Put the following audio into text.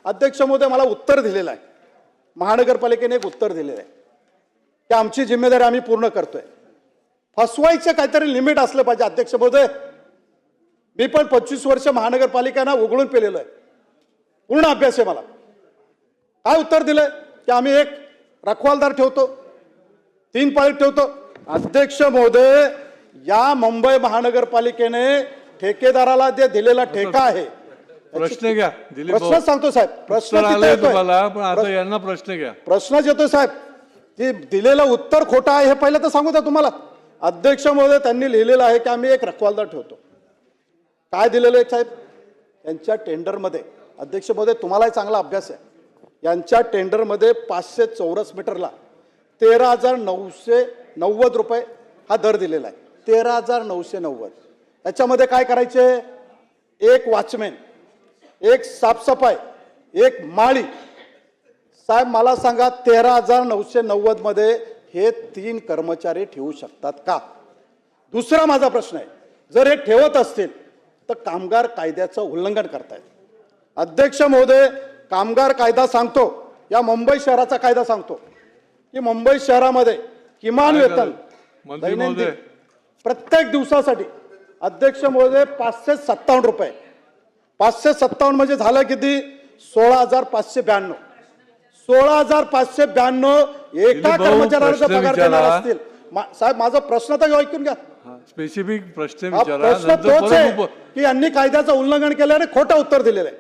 अध्यक्ष महोदय मला उत्तर दिलेलं आहे, महानगरपालिकेने एक उत्तर दिलेलं आहे की आमची जिम्मेदारी आम्ही पूर्ण करतोय. फसवायचं काहीतरी लिमिट असलं पाहिजे अध्यक्ष महोदय. मी पण 25 वर्ष महानगरपालिकांना उघडून पेलेलो आहे, पूर्ण अभ्यास आहे मला. काय उत्तर दिलंय की आम्ही एक रखवालदार ठेवतो, 3 पाळीत ठेवतो. अध्यक्ष महोदय, या मुंबई महानगरपालिकेने ठेकेदाराला जे दिलेला ठेका आहे, प्रश्न घ्या. प्रश्न सांगतो साहेब, प्रश्न तिथे येतोय. तुम्हाला पण आता यांना प्रश्न घ्या. प्रश्नच येतोय साहेब की दिलेलं उत्तर खोटं आहे हे पहिलं तर सांगू द्या तुम्हाला. अध्यक्ष महोदय, त्यांनी लिहिलेलं आहे की आम्ही एक रखवालदार ठेवतो. काय दिलेलं आहे साहेब यांच्या टेंडरमध्ये? अध्यक्ष महोदय, तुम्हालाही चांगला अभ्यास आहे. यांच्या टेंडरमध्ये 500 चौरस मीटरला 13,990 रुपये हा दर दिलेला आहे. 13,990. याच्यामध्ये काय करायचे? एक वॉचमॅन, एक साफसफाई, एक माळी. साहेब मला सांगा, 13,990 मध्ये हे 3 कर्मचारी ठेवू शकतात का? दुसरा माझा प्रश्न आहे, जर हे ठेवत असतील तर कामगार कायद्याचं उल्लंघन करतायत. अध्यक्ष महोदय, कामगार कायदा सांगतो, या मुंबई शहराचा कायदा सांगतो की मुंबई शहरामध्ये किमान वेतन दैनंदिन प्रत्येक दिवसासाठी अध्यक्ष महोदय 557 रुपये. 557 म्हणजे झालं किती? 16,592. 16,592 एका कर्मचाऱ्याचा पगार देणार असतील. साहेब माझा प्रश्न तर ऐकून घ्या. स्पेसिफिक प्रश्न प्रश्न तोच आहे की यांनी कायद्याचं उल्लंघन केल्याने खोटं उत्तर दिलेलं आहे.